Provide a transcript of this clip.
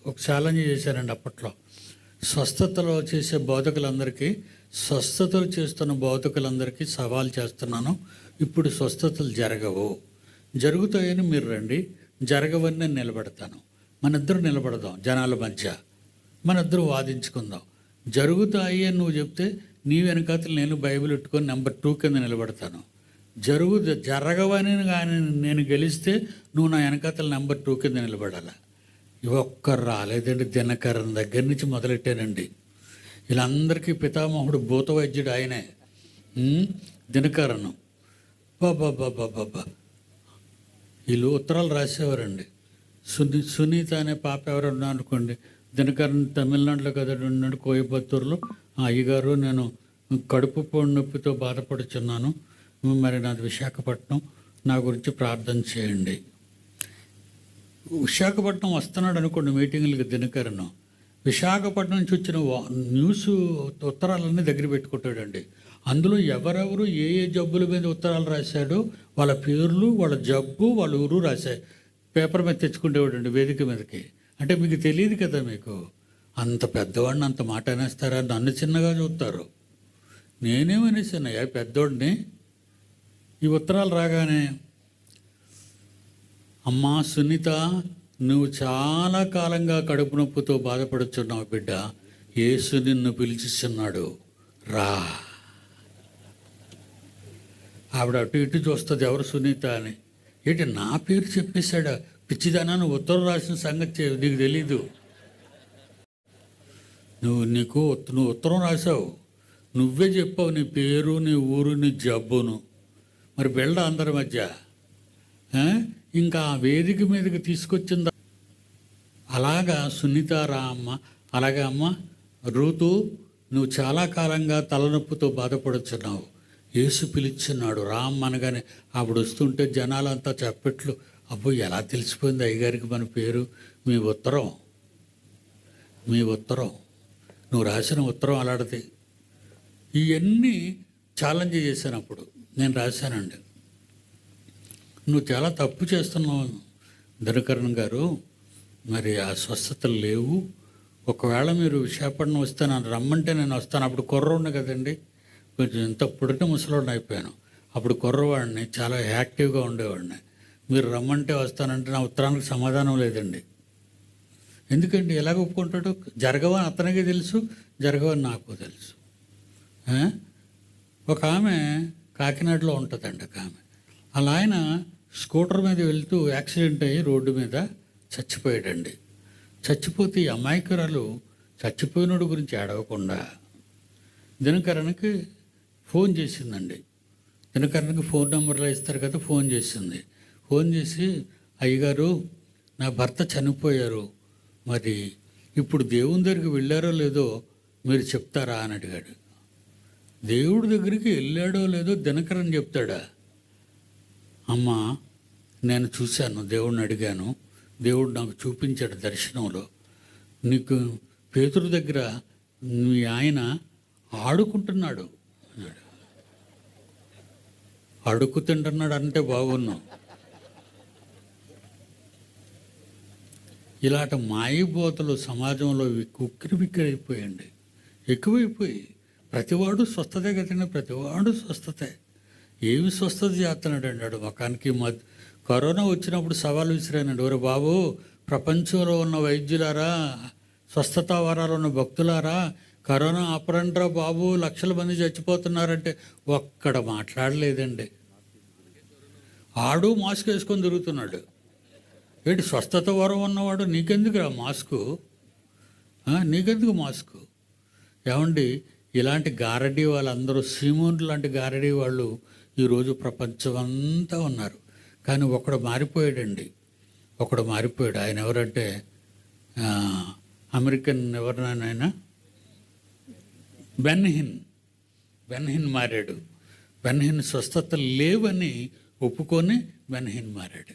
ఒక ఛాలెంజ్ చేశారండి అప్పట్లో. స్వస్థతలో చేసే బోధకులందరికీ, స్వస్థతలు చేస్తున్న బోధకులందరికీ సవాల్ చేస్తున్నాను. ఇప్పుడు స్వస్థతలు జరగవు, జరుగుతాయని మీరు రండి, జరగవని నేను నిలబెడతాను. మనిద్దరు నిలబడదాం జనాల మధ్య, మనిద్దరు వాదించుకుందాం. జరుగుతాయి అని నువ్వు చెప్తే నీ వెనకాతలు నేను బైబిల్ పెట్టుకొని నెంబర్ 2 కింద నిలబడతాను. జరగవని కానీ నేను గెలిస్తే నువ్వు నా వెనకాతలు నెంబర్ 2 కింద నిలబడాల. ఒక్కరు రాలేదండి. దినకరన్ దగ్గర నుంచి మొదలెట్టానండి. వీళ్ళందరికీ పితామహుడు భూత వైద్యుడు ఆయనే, దినకరను. బాబా వీళ్ళు ఉత్తరాలు రాసేవారండి. సునీత అనే పాప ఎవరన్నా అనుకోండి, దినకరన్ తమిళనాడులో కదా ఉన్నాడు, కోయంబత్తూరులో. అయ్యగారు, నేను కడుపు పొడి నొప్పితో బాధపడుచున్నాను, మరి నాది విశాఖపట్నం, నా గురించి ప్రార్థన చేయండి. విశాఖపట్నం వస్తున్నాడు అనుకోండి మీటింగులకి దినకరను. విశాఖపట్నం నుంచి వచ్చిన న్యూస్ ఉత్తరాలన్నీ దగ్గర పెట్టుకుంటాడండి. అందులో ఎవరెవరు ఏ ఏ జబ్బుల మీద ఉత్తరాలు రాశాడో వాళ్ళ పేర్లు, వాళ్ళ జబ్బు, వాళ్ళ ఊరు రాశాయి. పేపర్ మీద తెచ్చుకుంటేవాడండి వేదిక మీదకి. అంటే మీకు తెలియదు కదా, మీకు అంత పెద్దవాడిని అంత మాట అనేస్తారా? నన్ను చిన్నగా చూస్తారు. నేనేమనేసానయ్యా పెద్దోడిని. ఈ ఉత్తరాలు రాగానే, అమ్మా సునీత, నువ్వు చాలా కాలంగా కడుపు నొప్పితో బాధపడుచున్నావు బిడ్డ, యేసు నిన్ను పిలిచిస్తున్నాడు, రా. ఆవిడ అటు ఇటు చూస్తుంది, ఎవరు సునీత అని. ఏంటి నా పేరు చెప్పేశాడా? పిచ్చిదానా, నువ్వు ఉత్తరం రాసిన సంగతి నీకు తెలీదు. నువ్వు ఉత్తరం రాసావు, నువ్వే చెప్పావు నీ పేరు, నీ ఊరు, నీ జబ్బును. మరి వెళ్ళ అందరి మధ్య. ఇంకా ఆ వేదిక మీదకి తీసుకొచ్చిందా? అలాగా సునీత రా అమ్మ. అలాగే అమ్మ రూతు, నువ్వు చాలా కాలంగా తలనొప్పితో బాధపడుచున్నావు, యేసు పిలుచున్నాడు, రా అమ్మ అనగానే ఆవిడ వస్తుంటే జనాలంతా చప్పట్లు. అబ్బో, ఎలా తెలిసిపోయింది అయ్యగారికి మన పేరు? మీ ఉత్తరం నువ్వు రాసిన ఉత్తరం అలాంటిది. ఇవన్నీ ఛాలెంజ్ చేశాను. అప్పుడు నేను రాశానండి, నువ్వు చాలా తప్పు చేస్తున్నావు దినకరన్ గారు, మరి ఆ స్వస్థతలు లేవు. ఒకవేళ మీరు విశాఖపట్నం వస్తే నన్ను రమ్మంటే నేను వస్తాను. అప్పుడు కుర్రవాడిని కదండి, కొంచెం ఎంత పుడితే ముసలోడిని అయిపోయాను. అప్పుడు కుర్రవాడిని, చాలా యాక్టివ్గా ఉండేవాడిని. మీరు రమ్మంటే వస్తానంటే నా ఉత్తరానికి సమాధానం లేదండి. ఎందుకండి, ఎలాగ ఒప్పుకుంటాడు? జరగవని అతనికి తెలుసు, జరగవని నాకు తెలుసు. ఒక ఆమె కాకినాడలో ఉంటుందండి. ఒక ఆమె అలా ఆయన స్కూటర్ మీద వెళ్తూ యాక్సిడెంట్ అయ్యి రోడ్డు మీద చచ్చిపోయాడండి. చచ్చిపోతే ఈ అమాయకురాలు చచ్చిపోయినోడు గురించి ఏడవకుండా దినకరణకి ఫోన్ చేసిందండి. దినకరణకి ఫోన్ నెంబర్లో ఇస్తారు కదా, ఫోన్ చేసింది. ఫోన్ చేసి, అయ్యగారు, నా భర్త చనిపోయారు, మరి ఇప్పుడు దేవుని దగ్గరికి వెళ్ళారో లేదో మీరు చెప్తారా అని అడిగాడు. దేవుడి దగ్గరికి వెళ్ళాడో లేదో దినకరన్ చెప్తాడా? అమ్మ, నేను చూశాను, దేవుడిని అడిగాను, దేవుడు నాకు చూపించాడు దర్శనంలో, నీకు పేతురు దగ్గర మీ ఆయన ఆడుకుంటున్నాడు అన్నాడు. అడుక్కు తింటున్నాడు అంటే బాగున్నావు. ఇలాంటి మాయబోతలు సమాజంలో ఉక్కిరిబిక్కిరైపోయండి, ఎక్కువైపోయి. ప్రతివాడు స్వస్థతే కదండి, ప్రతివాడు స్వస్థతే. ఏమి స్వస్థత చేస్తున్నాడు అన్నాడు ముఖానికి. కరోనా వచ్చినప్పుడు సవాలు విసిరానండి, ఒరే బాబు, ప్రపంచంలో ఉన్న వైద్యులారా, స్వస్థతా వరాలు ఉన్న భక్తులారా, కరోనా ఆపరండ్రా బాబు, లక్షల మంది చచ్చిపోతున్నారంటే ఒక్కడ మాట్లాడలేదండి. ఆడు మాస్క్ వేసుకొని తిరుగుతున్నాడు. ఏంటి స్వస్థత వరం ఉన్నవాడు నీకెందుకురా మాస్కు? నీకెందుకు మాస్కు? ఏమండి, ఇలాంటి గారడీ వాళ్ళందరూ, సీమోన్ లాంటి గారడీ వాళ్ళు ఈరోజు ప్రపంచం అంతా ఉన్నారు. కానీ ఒకడు మారిపోయాడండి, ఒకడు మారిపోయాడు. ఆయన ఎవరంటే అమెరికన్ ఎవరినైనా బెన్హిన్ మారాడు. బెన్హిన్ స్వస్థత లేవని ఒప్పుకొని బెన్హిన్ మారాడు.